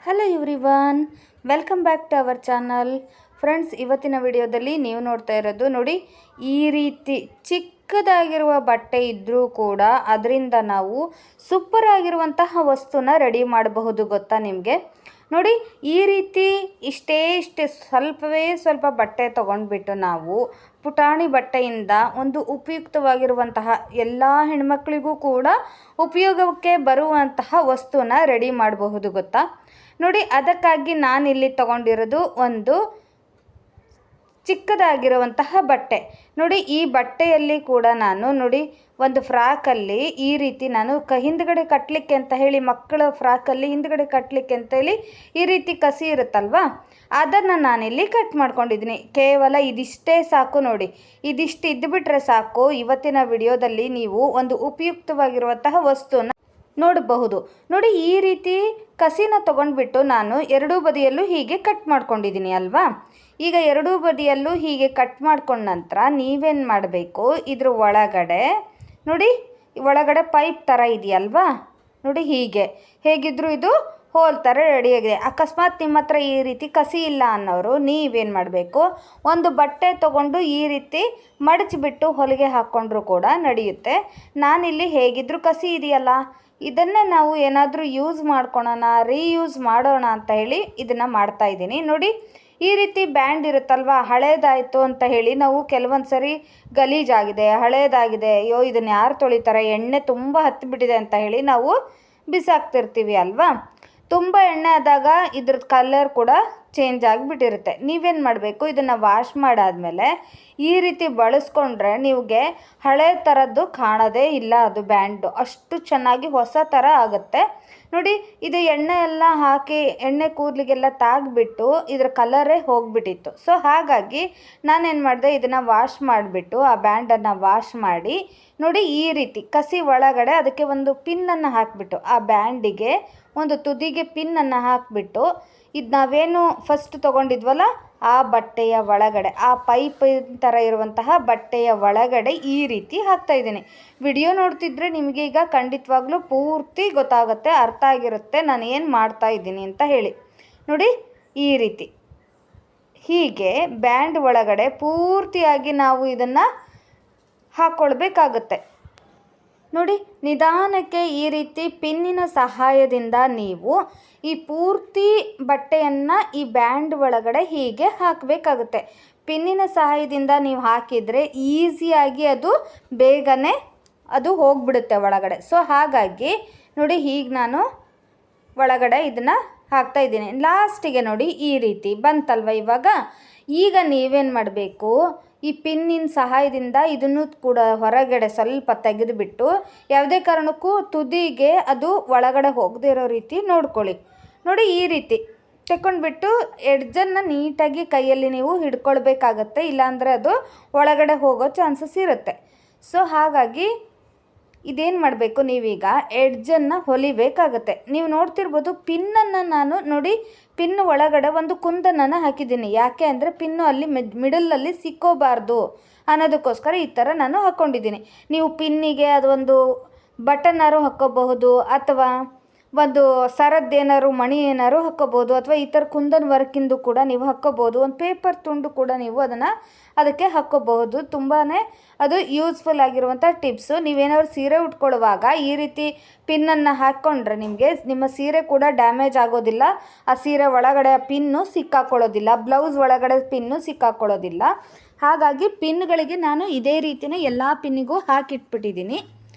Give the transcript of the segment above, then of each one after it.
Hello everyone, welcome back to our channel. Friends, ಇವತ್ತಿನ ವಿಡಿಯೋದಲ್ಲಿ ನೀವು ನೋಡ್ತಾ ಇರೋದು ನೋಡಿ, ಈ ರೀತಿ ಚಿಕ್ಕದಾಗಿರುವ ಬಟ್ಟೆ ಇದ್ದರೂ ಕೂಡ ಅದರಿಂದ ನಾವು ಸೂಪರ್ ಆಗಿರುವಂತಹ ವಸ್ತುನ ರೆಡಿ ಮಾಡಬಹುದು. ಗೊತ್ತಾ ನಿಮಗೆ? ನೋಡಿ, ಈ ರೀತಿ ಇಷ್ಟೇ ಸ್ವಲ್ಪ ಬಟ್ಟೆ ತೊಗೊಂಡ್ಬಿಟ್ಟು ನಾವು ಪುಟಾಣಿ ಬಟ್ಟೆಯಿಂದ ಒಂದು ಉಪಯುಕ್ತವಾಗಿರುವಂತಹ ಎಲ್ಲ ಹೆಣ್ಮಕ್ಳಿಗೂ ಕೂಡ ಉಪಯೋಗಕ್ಕೆ ಬರುವಂತಹ ವಸ್ತುನ ರೆಡಿ ಮಾಡಬಹುದು. ಗೊತ್ತಾ? ನೋಡಿ, ಅದಕ್ಕಾಗಿ ನಾನಿಲ್ಲಿ ತಗೊಂಡಿರೋದು ಒಂದು ಚಿಕ್ಕದಾಗಿರುವಂತಹ ಬಟ್ಟೆ. ನೋಡಿ, ಈ ಬಟ್ಟೆಯಲ್ಲಿ ಕೂಡ ನಾನು ನೋಡಿ ಒಂದು ಫ್ರಾಕಲ್ಲಿ ಈ ರೀತಿ ನಾನು ಹಿಂದ್ಗಡೆ ಕಟ್ಟಲಿಕ್ಕೆ ಅಂತ ಹೇಳಿ, ಮಕ್ಕಳ ಫ್ರಾಕಲ್ಲಿ ಹಿಂದ್ಗಡೆ ಕಟ್ಟಲಿಕ್ಕೆ ಅಂತ ಹೇಳಿ ಈ ರೀತಿ ಕಸಿ ಇರುತ್ತಲ್ವ, ಅದನ್ನು ನಾನಿಲ್ಲಿ ಕಟ್ ಮಾಡ್ಕೊಂಡಿದ್ದೀನಿ. ಕೇವಲ ಇದಿಷ್ಟೇ ಸಾಕು. ನೋಡಿ, ಇದಿಷ್ಟು ಇದ್ದುಬಿಟ್ರೆ ಸಾಕು. ಇವತ್ತಿನ ವಿಡಿಯೋದಲ್ಲಿ ನೀವು ಒಂದು ಉಪಯುಕ್ತವಾಗಿರುವಂತಹ ವಸ್ತುನ ನೋಡಬಹುದು. ನೋಡಿ, ಈ ರೀತಿ ಕಸಿನ ತೊಗೊಂಡ್ಬಿಟ್ಟು ನಾನು ಎರಡೂ ಬದಿಯಲ್ಲೂ ಹೀಗೆ ಕಟ್ ಮಾಡ್ಕೊಂಡಿದ್ದೀನಿ ಅಲ್ವಾ. ಈಗ ಎರಡೂ ಬದಿಯಲ್ಲೂ ಹೀಗೆ ಕಟ್ ಮಾಡ್ಕೊಂಡ ನಂತರ ನೀವೇನು ಮಾಡಬೇಕು, ಇದ್ರ ಒಳಗಡೆ ನೋಡಿ, ಒಳಗಡೆ ಪೈಪ್ ಥರ ಇದೆಯಲ್ವಾ. ನೋಡಿ, ಹೇಗಿದ್ದರೂ ಇದು ಹೋಲ್ ಥರ ರೆಡಿಯಾಗಿದೆ. ಅಕಸ್ಮಾತ್ ನಿಮ್ಮ ಹತ್ರ ಈ ರೀತಿ ಕಸಿ ಇಲ್ಲ ಅನ್ನೋರು ನೀವೇನು ಮಾಡಬೇಕು, ಒಂದು ಬಟ್ಟೆ ತೊಗೊಂಡು ಈ ರೀತಿ ಮಡಚಿಬಿಟ್ಟು ಹೊಲಿಗೆ ಹಾಕ್ಕೊಂಡ್ರೂ ಕೂಡ ನಡೆಯುತ್ತೆ. ನಾನಿಲ್ಲಿ ಹೇಗಿದ್ದರೂ ಕಸಿ ಇದೆಯಲ್ಲ, ಇದನ್ನೇ ನಾವು ಏನಾದರೂ ಯೂಸ್ ಮಾಡ್ಕೊಳೋಣ, ರೀಯೂಸ್ ಮಾಡೋಣ ಅಂತ ಹೇಳಿ ಇದನ್ನು ಮಾಡ್ತಾಯಿದ್ದೀನಿ. ನೋಡಿ, ಈ ರೀತಿ ಬ್ಯಾಂಡ್ ಇರುತ್ತಲ್ವ, ಹಳೇದಾಯಿತು ಅಂತ ಹೇಳಿ ನಾವು ಕೆಲವೊಂದು ಸರಿ ಗಲೀಜಾಗಿದೆ, ಹಳೇದಾಗಿದೆ, ಅಯ್ಯೋ ಇದನ್ನು ಯಾರು ತೊಳಿತಾರೆ, ಎಣ್ಣೆ ತುಂಬ ಹತ್ತಿಬಿಟ್ಟಿದೆ ಅಂತ ಹೇಳಿ ನಾವು ಬಿಸಾಕ್ತಿರ್ತೀವಿ ಅಲ್ವಾ. ತುಂಬ ಎಣ್ಣೆ ಆದಾಗ ಇದ್ರದ್ದು ಕಲರ್ ಕೂಡ ಚೇಂಜ್ ಆಗಿಬಿಟ್ಟಿರುತ್ತೆ. ನೀವೇನು ಮಾಡಬೇಕು, ಇದನ್ನು ವಾಶ್ ಮಾಡಾದಮೇಲೆ ಈ ರೀತಿ ಬಳಸ್ಕೊಂಡ್ರೆ ನಿಮಗೆ ಹಳೆ ಥರದ್ದು ಕಾಣೋದೇ ಇಲ್ಲ. ಅದು ಬ್ಯಾಂಡು ಅಷ್ಟು ಚೆನ್ನಾಗಿ ಹೊಸ ಥರ ಆಗುತ್ತೆ. ನೋಡಿ, ಇದು ಎಣ್ಣೆ ಎಲ್ಲ ಹಾಕಿ ಎಣ್ಣೆ ಕೂದಲಿಗೆಲ್ಲ ತಾಗಿಬಿಟ್ಟು ಇದ್ರ ಕಲರೇ ಹೋಗಿಬಿಟ್ಟಿತ್ತು. ಸೊ ಹಾಗಾಗಿ ನಾನೇನು ಮಾಡಿದೆ, ಇದನ್ನು ವಾಶ್ ಮಾಡಿಬಿಟ್ಟು ಆ ಬ್ಯಾಂಡನ್ನು ವಾಶ್ ಮಾಡಿ ನೋಡಿ, ಈ ರೀತಿ ಕಸಿ ಒಳಗಡೆ ಅದಕ್ಕೆ ಒಂದು ಪಿನ್ನನ್ನು ಹಾಕಿಬಿಟ್ಟು, ಆ ಬ್ಯಾಂಡಿಗೆ ಒಂದು ತುದಿಗೆ ಪಿನ್ನನ್ನು ಹಾಕಿಬಿಟ್ಟು, ಇದು ನಾವೇನು ಫಸ್ಟ್ ತೊಗೊಂಡಿದ್ವಲ್ಲ ಆ ಬಟ್ಟೆಯ ಒಳಗಡೆ, ಆ ಪೈಪ್ ಥರ ಇರುವಂತಹ ಬಟ್ಟೆಯ ಒಳಗಡೆ ಈ ರೀತಿ ಹಾಕ್ತಾಯಿದ್ದೀನಿ. ವಿಡಿಯೋ ನೋಡ್ತಿದ್ರೆ ನಿಮಗೆ ಈಗ ಖಂಡಿತವಾಗ್ಲೂ ಪೂರ್ತಿ ಗೊತ್ತಾಗುತ್ತೆ, ಅರ್ಥ ಆಗಿರುತ್ತೆ ನಾನು ಏನು ಮಾಡ್ತಾಯಿದ್ದೀನಿ ಅಂತ ಹೇಳಿ. ನೋಡಿ, ಈ ರೀತಿ ಹೀಗೆ ಬ್ಯಾಂಡ್ ಒಳಗಡೆ ಪೂರ್ತಿಯಾಗಿ ನಾವು ಇದನ್ನು ಹಾಕ್ಕೊಳ್ಬೇಕಾಗುತ್ತೆ. ನೋಡಿ, ನಿಧಾನಕ್ಕೆ ಈ ರೀತಿ ಪಿನ್ನಿನ ಸಹಾಯದಿಂದ ನೀವು ಈ ಪೂರ್ತಿ ಬಟ್ಟೆಯನ್ನು ಈ ಬ್ಯಾಂಡ್ ಒಳಗಡೆ ಹೀಗೆ ಹಾಕಬೇಕಾಗುತ್ತೆ. ಪಿನ್ನಿನ ಸಹಾಯದಿಂದ ನೀವು ಹಾಕಿದರೆ ಈಸಿಯಾಗಿ ಅದು ಬೇಗನೆ ಅದು ಹೋಗಿಬಿಡುತ್ತೆ ಒಳಗಡೆ. ಸೊ ಹಾಗಾಗಿ ನೋಡಿ, ಹೀಗೆ ನಾನು ಒಳಗಡೆ ಇದನ್ನು ಹಾಕ್ತಾಯಿದ್ದೀನಿ. ಲಾಸ್ಟಿಗೆ ನೋಡಿ, ಈ ರೀತಿ ಬಂತಲ್ವ. ಈಗ ನೀವೇನು ಮಾಡಬೇಕು, ಈ ಪಿನ್ನಿನ ಸಹಾಯದಿಂದ ಇದನ್ನು ಕೂಡ ಹೊರಗಡೆ ಸ್ವಲ್ಪ ತೆಗೆದುಬಿಟ್ಟು, ಯಾವುದೇ ಕಾರಣಕ್ಕೂ ತುದಿಗೆ ಅದು ಒಳಗಡೆ ಹೋಗದೇ ಇರೋ ರೀತಿ ನೋಡ್ಕೊಳ್ಳಿ. ನೋಡಿ, ಈ ರೀತಿ ತೆಕ್ಕೊಂಡ್ಬಿಟ್ಟು ಎಡ್ಜನ್ನು ನೀಟಾಗಿ ಕೈಯಲ್ಲಿ ನೀವು ಹಿಡ್ಕೊಳ್ಬೇಕಾಗತ್ತೆ, ಇಲ್ಲಾಂದರೆ ಅದು ಒಳಗಡೆ ಹೋಗೋ ಚಾನ್ಸಸ್ ಇರುತ್ತೆ. ಸೊ ಹಾಗಾಗಿ ಇದೇನು ಮಾಡಬೇಕು, ನೀವೀಗ ಎಡ್ಜನ್ನು ಹೊಲಿಬೇಕಾಗತ್ತೆ. ನೀವು ನೋಡ್ತಿರ್ಬೋದು, ಪಿನ್ನನ್ನು ನಾನು ನೋಡಿ ಪಿನ್ ಒಳಗಡೆ ಒಂದು ಕುಂದನನ್ನು ಹಾಕಿದ್ದೀನಿ. ಯಾಕೆ ಅಂದರೆ ಪಿನ್ನು ಅಲ್ಲಿ ಮಿಡಲಲ್ಲಿ ಸಿಕ್ಕೋಬಾರ್ದು ಅನ್ನೋದಕ್ಕೋಸ್ಕರ ಈ ಥರ ನಾನು ಹಾಕ್ಕೊಂಡಿದ್ದೀನಿ. ನೀವು ಪಿನ್ನಿಗೆ ಅದೊಂದು ಬಟನ್ನಾರು ಹಾಕ್ಕೋಬಹುದು, ಅಥವಾ ಒಂದು ಸರದ್ದೇನಾದ್ರು ಮಣಿ ಏನಾದ್ರು ಹಾಕ್ಕೋಬೋದು, ಅಥವಾ ಈ ಥರ ಕುಂದನ್ ವರ್ಕಿಂದು ಕೂಡ ನೀವು ಹಾಕ್ಕೋಬೋದು. ಒಂದು ಪೇಪರ್ ತುಂಡು ಕೂಡ ನೀವು ಅದಕ್ಕೆ ಹಾಕ್ಕೋಬಹುದು. ತುಂಬಾ ಅದು ಯೂಸ್ಫುಲ್ ಆಗಿರುವಂಥ ಟಿಪ್ಸು. ನೀವೇನಾದ್ರು ಸೀರೆ ಉಟ್ಕೊಳ್ಳುವಾಗ ಈ ರೀತಿ ಪಿನ್ನನ್ನು ಹಾಕ್ಕೊಂಡ್ರೆ ನಿಮ್ಮ ಸೀರೆ ಕೂಡ ಡ್ಯಾಮೇಜ್ ಆಗೋದಿಲ್ಲ. ಆ ಸೀರೆ ಒಳಗಡೆ ಪಿನ್ನು ಸಿಕ್ಕಾಕೊಳ್ಳೋದಿಲ್ಲ, ಬ್ಲೌಸ್ ಒಳಗಡೆ ಪಿನ್ನು ಸಿಕ್ಕಾಕೊಳ್ಳೋದಿಲ್ಲ. ಹಾಗಾಗಿ ಪಿನ್ಗಳಿಗೆ ನಾನು ಇದೇ ರೀತಿಯೇ ಎಲ್ಲ ಪಿನ್ನಿಗೂ ಹಾಕಿಟ್ಬಿಟ್ಟಿದ್ದೀನಿ.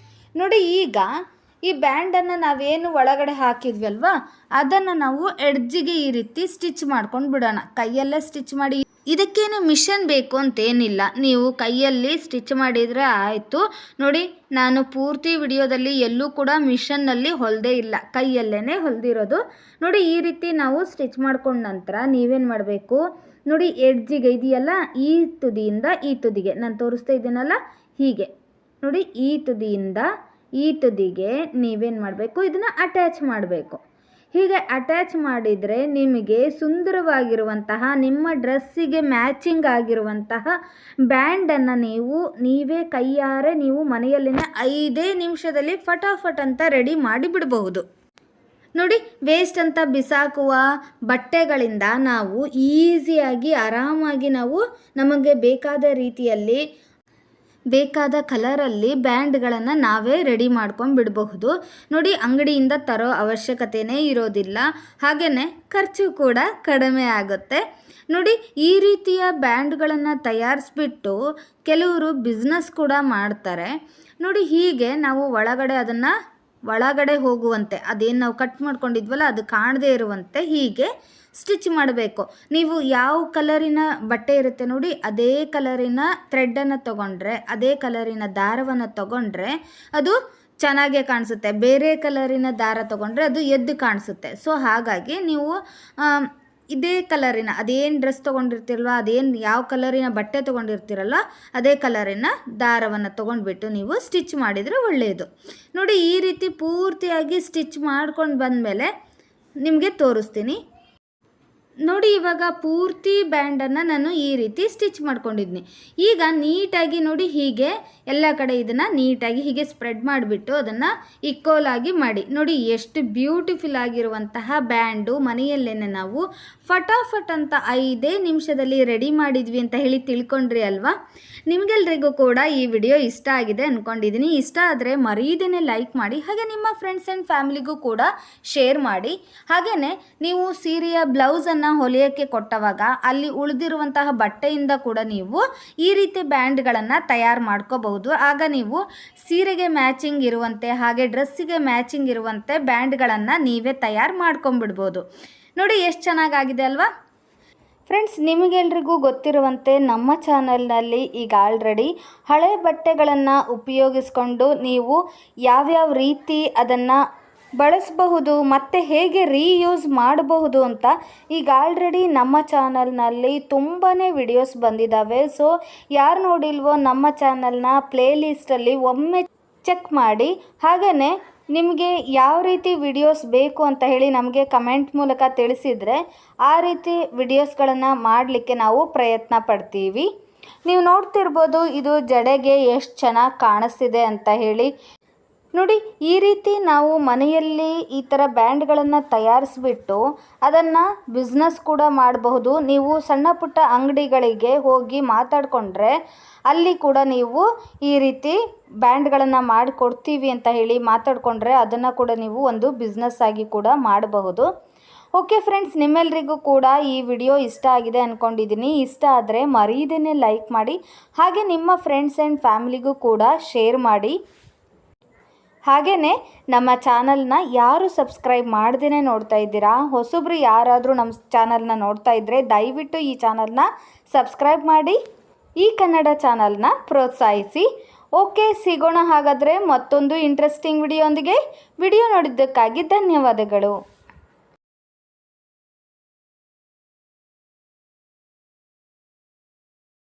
ನೋಡಿ, ಈಗ ಈ ಬ್ಯಾಂಡನ್ನು ನಾವೇನು ಒಳಗಡೆ ಹಾಕಿದ್ವಲ್ವ, ಅದನ್ನು ನಾವು ಎಡ್ಜಿಗೆ ಈ ರೀತಿ ಸ್ಟಿಚ್ ಮಾಡ್ಕೊಂಡು ಬಿಡೋಣ. ಕೈಯಲ್ಲೇ ಸ್ಟಿಚ್ ಮಾಡಿ, ಇದಕ್ಕೇನು ಮಿಷನ್ ಬೇಕು ಅಂತೇನಿಲ್ಲ, ನೀವು ಕೈಯಲ್ಲಿ ಸ್ಟಿಚ್ ಮಾಡಿದರೆ ಆಯಿತು. ನೋಡಿ, ನಾನು ಪೂರ್ತಿ ವಿಡಿಯೋದಲ್ಲಿ ಎಲ್ಲೂ ಕೂಡ ಮಿಷನ್ನಲ್ಲಿ ಹೊಲಿದೇ ಇಲ್ಲ, ಕೈಯಲ್ಲೇ ಹೊಲಿದಿರೋದು. ನೋಡಿ, ಈ ರೀತಿ ನಾವು ಸ್ಟಿಚ್ ಮಾಡ್ಕೊಂಡ ನಂತರ ನೀವೇನು ಮಾಡಬೇಕು, ನೋಡಿ ಎಡ್ಜಿಗೆ ಇದೆಯಲ್ಲ, ಈ ತುದಿಯಿಂದ ಈ ತುದಿಗೆ ನಾನು ತೋರಿಸ್ತಾ ಇದ್ದೀನಲ್ಲ, ಹೀಗೆ ನೋಡಿ, ಈ ತುದಿಯಿಂದ ಈ ತುದಿಗೆ ನೀವೇನು ಮಾಡಬೇಕು, ಇದನ್ನು ಅಟ್ಯಾಚ್ ಮಾಡಬೇಕು. ಹೀಗೆ ಅಟ್ಯಾಚ್ ಮಾಡಿದರೆ ನಿಮಗೆ ಸುಂದರವಾಗಿರುವಂತಹ ನಿಮ್ಮ ಡ್ರೆಸ್ಸಿಗೆ ಮ್ಯಾಚಿಂಗ್ ಆಗಿರುವಂತಹ ಬ್ಯಾಂಡನ್ನು ನೀವೇ ಕೈಯಾರೆ ನೀವು ಮನೆಯಲ್ಲಿನ 5 ನಿಮಿಷದಲ್ಲಿ ಫಟಾಫಟ್ ಅಂತ ರೆಡಿ ಮಾಡಿಬಿಡಬಹುದು. ನೋಡಿ, ವೇಸ್ಟ್ ಅಂತ ಬಿಸಾಕುವ ಬಟ್ಟೆಗಳಿಂದ ನಾವು ಈಸಿಯಾಗಿ ಆರಾಮಾಗಿ ನಾವು ನಮಗೆ ಬೇಕಾದ ರೀತಿಯಲ್ಲಿ ಬೇಕಾದ ಕಲರಲ್ಲಿ ಬ್ಯಾಂಡ್ಗಳನ್ನು ನಾವೇ ರೆಡಿ ಮಾಡ್ಕೊಂಡು ಬಿಡಬಹುದು. ನೋಡಿ, ಅಂಗಡಿಯಿಂದ ತರೋ ಅವಶ್ಯಕತೆಯೇ ಇರೋದಿಲ್ಲ. ಹಾಗೆಯೇ ಖರ್ಚು ಕೂಡ ಕಡಿಮೆ ಆಗುತ್ತೆ. ನೋಡಿ, ಈ ರೀತಿಯ ಬ್ಯಾಂಡ್ಗಳನ್ನು ತಯಾರಿಸ್ಬಿಟ್ಟು ಕೆಲವರು ಬಿಸ್ನೆಸ್ ಕೂಡ ಮಾಡ್ತಾರೆ. ನೋಡಿ, ಹೀಗೆ ನಾವು ಒಳಗಡೆ ಹೋಗುವಂತೆ, ಅದೇನು ನಾವು ಕಟ್ ಮಾಡ್ಕೊಂಡಿದ್ವಲ್ಲ ಅದು ಕಾಣದೇ ಇರುವಂತೆ ಹೀಗೆ ಸ್ಟಿಚ್ ಮಾಡಬೇಕು. ನೀವು ಯಾವ ಕಲರಿನ ಬಟ್ಟೆ ಇರುತ್ತೆ ನೋಡಿ, ಅದೇ ಕಲರಿನ ಥ್ರೆಡ್ಡನ್ನು ತೊಗೊಂಡ್ರೆ, ಅದೇ ಕಲರಿನ ದಾರವನ್ನು ತೊಗೊಂಡ್ರೆ ಅದು ಚೆನ್ನಾಗೇ ಕಾಣಿಸುತ್ತೆ. ಬೇರೆ ಕಲರಿನ ದಾರ ತೊಗೊಂಡ್ರೆ ಅದು ಎದ್ದು ಕಾಣಿಸುತ್ತೆ. ಸೊ ಹಾಗಾಗಿ ನೀವು ಇದೇ ಕಲರಿನ, ಅದೇನು ಡ್ರೆಸ್ ತೊಗೊಂಡಿರ್ತೀರಲ್ವ, ಅದೇನು ಯಾವ ಕಲರಿನ ಬಟ್ಟೆ ತೊಗೊಂಡಿರ್ತೀರಲ್ಲ ಅದೇ ಕಲರಿನ ದಾರವನ್ನು ತೊಗೊಂಡ್ಬಿಟ್ಟು ನೀವು ಸ್ಟಿಚ್ ಮಾಡಿದರೆ ಒಳ್ಳೆಯದು. ನೋಡಿ, ಈ ರೀತಿ ಪೂರ್ತಿಯಾಗಿ ಸ್ಟಿಚ್ ಮಾಡ್ಕೊಂಡು ಬಂದಮೇಲೆ ನಿಮಗೆ ತೋರಿಸ್ತೀನಿ. ನೋಡಿ, ಇವಾಗ ಪೂರ್ತಿ ಬ್ಯಾಂಡನ್ನು ನಾನು ಈ ರೀತಿ ಸ್ಟಿಚ್ ಮಾಡ್ಕೊಂಡಿದ್ದೀನಿ. ಈಗ ನೀಟಾಗಿ ನೋಡಿ, ಹೀಗೆ ಎಲ್ಲ ಕಡೆ ಇದನ್ನು ನೀಟಾಗಿ ಹೀಗೆ ಸ್ಪ್ರೆಡ್ ಮಾಡಿಬಿಟ್ಟು ಅದನ್ನು ಈಕ್ವಲಾಗಿ ಮಾಡಿ. ನೋಡಿ, ಎಷ್ಟು ಬ್ಯೂಟಿಫುಲ್ ಆಗಿರುವಂತಹ ಬ್ಯಾಂಡು ಮನೆಯಲ್ಲೇ ನಾವು ಫಟಾಫಟ್ ಅಂತ 5 ನಿಮಿಷದಲ್ಲಿ ರೆಡಿ ಮಾಡಿದ್ವಿ ಅಂತ ಹೇಳಿ ತಿಳ್ಕೊಂಡ್ರಿ ಅಲ್ವಾ. ನಿಮಗೆಲ್ರಿಗೂ ಕೂಡ ಈ ವಿಡಿಯೋ ಇಷ್ಟ ಆಗಿದೆ ಅಂದ್ಕೊಂಡಿದ್ದೀನಿ. ಇಷ್ಟ ಆದರೆ ಮರೀದೇನೆ ಲೈಕ್ ಮಾಡಿ, ಹಾಗೆ ನಿಮ್ಮ ಫ್ರೆಂಡ್ಸ್ ಆ್ಯಂಡ್ ಫ್ಯಾಮಿಲಿಗೂ ಕೂಡ ಶೇರ್ ಮಾಡಿ. ಹಾಗೆಯೇ ನೀವು ಸೀರೆಯ ಬ್ಲೌಸನ್ನು ಹೊಲಿಯೋಕ್ಕೆ ಕೊಟ್ಟವಾಗ ಅಲ್ಲಿ ಉಳಿದಿರುವಂತಹ ಬಟ್ಟೆಯಿಂದ ಕೂಡ ನೀವು ಈ ರೀತಿ ಬ್ಯಾಂಡ್ಗಳನ್ನು ತಯಾರು ಮಾಡ್ಕೋಬಹುದು. ಆಗ ನೀವು ಸೀರೆಗೆ ಮ್ಯಾಚಿಂಗ್ ಇರುವಂತೆ, ಹಾಗೆ ಡ್ರೆಸ್ಸಿಗೆ ಮ್ಯಾಚಿಂಗ್ ಇರುವಂತೆ ಬ್ಯಾಂಡ್ಗಳನ್ನು ನೀವೇ ತಯಾರು ಮಾಡ್ಕೊಂಬಿಡ್ಬೋದು. ನೋಡಿ, ಎಷ್ಟು ಚೆನ್ನಾಗಾಗಿದೆ ಅಲ್ವಾ ಫ್ರೆಂಡ್ಸ್. ನಿಮಗೆಲ್ರಿಗೂ ಗೊತ್ತಿರುವಂತೆ ನಮ್ಮ ಚಾನಲ್ನಲ್ಲಿ ಈಗ ಆಲ್ರೆಡಿ ಹಳೆ ಬಟ್ಟೆಗಳನ್ನು ಉಪಯೋಗಿಸ್ಕೊಂಡು ನೀವು ಯಾವ್ಯಾವ ರೀತಿ ಅದನ್ನು ಬಳಸಬಹುದು ಮತ್ತು ಹೇಗೆ ರೀಯೂಸ್ ಮಾಡಬಹುದು ಅಂತ ಈಗ ಆಲ್ರೆಡಿ ನಮ್ಮ ಚಾನಲ್ನಲ್ಲಿ ತುಂಬಾ ವಿಡಿಯೋಸ್ ಬಂದಿದ್ದಾವೆ. ಸೊ ಯಾರು ನೋಡಿಲ್ವೋ ನಮ್ಮ ಚಾನಲ್ನ ಪ್ಲೇಲಿಸ್ಟಲ್ಲಿ ಒಮ್ಮೆ ಚೆಕ್ ಮಾಡಿ. ಹಾಗೆಯೇ ನಿಮಗೆ ಯಾವ ರೀತಿ ವಿಡಿಯೋಸ್ ಬೇಕು ಅಂತ ಹೇಳಿ ನಮಗೆ ಕಮೆಂಟ್ ಮೂಲಕ ತಿಳಿಸಿದರೆ ಆ ರೀತಿ ವಿಡಿಯೋಸ್ಗಳನ್ನು ಮಾಡಲಿಕ್ಕೆ ನಾವು ಪ್ರಯತ್ನ ಪಡ್ತೀವಿ. ನೀವು ನೋಡ್ತಿರ್ಬೋದು ಇದು ಜಡೆಗೆ ಎಷ್ಟು ಚೆನ್ನಾಗಿ ಕಾಣಿಸ್ತಿದೆ ಅಂತ ಹೇಳಿ. ನೋಡಿ, ಈ ರೀತಿ ನಾವು ಮನೆಯಲ್ಲಿ ಈ ಥರ ಬ್ಯಾಂಡ್ಗಳನ್ನು ತಯಾರಿಸ್ಬಿಟ್ಟು ಅದನ್ನು ಬಿಸ್ನೆಸ್ ಕೂಡ ಮಾಡಬಹುದು. ನೀವು ಸಣ್ಣ ಪುಟ್ಟ ಅಂಗಡಿಗಳಿಗೆ ಹೋಗಿ ಮಾತಾಡಿಕೊಂಡ್ರೆ ಅಲ್ಲಿ ಕೂಡ ನೀವು ಈ ರೀತಿ ಬ್ಯಾಂಡ್ಗಳನ್ನು ಮಾಡಿಕೊಡ್ತೀವಿ ಅಂತ ಹೇಳಿ ಮಾತಾಡಿಕೊಂಡ್ರೆ ಅದನ್ನು ಕೂಡ ನೀವು ಒಂದು ಬಿಸ್ನೆಸ್ ಆಗಿ ಕೂಡ ಮಾಡಬಹುದು. ಓಕೆ ಫ್ರೆಂಡ್ಸ್, ನಿಮ್ಮೆಲ್ಲರಿಗೂ ಕೂಡ ಈ ವಿಡಿಯೋ ಇಷ್ಟ ಆಗಿದೆ ಅಂದ್ಕೊಂಡಿದ್ದೀನಿ. ಇಷ್ಟ ಆದರೆ ಮರೀದೇನೆ ಲೈಕ್ ಮಾಡಿ, ಹಾಗೆ ನಿಮ್ಮ ಫ್ರೆಂಡ್ಸ್ ಆ್ಯಂಡ್ ಫ್ಯಾಮಿಲಿಗೂ ಕೂಡ ಶೇರ್ ಮಾಡಿ. ಹಾಗೆಯೇ ನಮ್ಮ ಚಾನಲ್ನ ಯಾರು ಸಬ್ಸ್ಕ್ರೈಬ್ ಮಾಡ್ದೇ ನೋಡ್ತಾ ಇದ್ದೀರಾ, ಹೊಸಬ್ರು ಯಾರಾದರೂ ನಮ್ಮ ಚಾನಲ್ನ ನೋಡ್ತಾ ಇದ್ದರೆ ದಯವಿಟ್ಟು ಈ ಚಾನಲ್ನ ಸಬ್ಸ್ಕ್ರೈಬ್ ಮಾಡಿ, ಈ ಕನ್ನಡ ಚಾನಲ್ನ ಪ್ರೋತ್ಸಾಹಿಸಿ. ಓಕೆ, ಸಿಗೋಣ ಹಾಗಾದರೆ ಮತ್ತೊಂದು ಇಂಟ್ರೆಸ್ಟಿಂಗ್ ವಿಡಿಯೋಂದಿಗೆ. ವಿಡಿಯೋ ನೋಡಿದ್ದಕ್ಕಾಗಿ ಧನ್ಯವಾದಗಳು.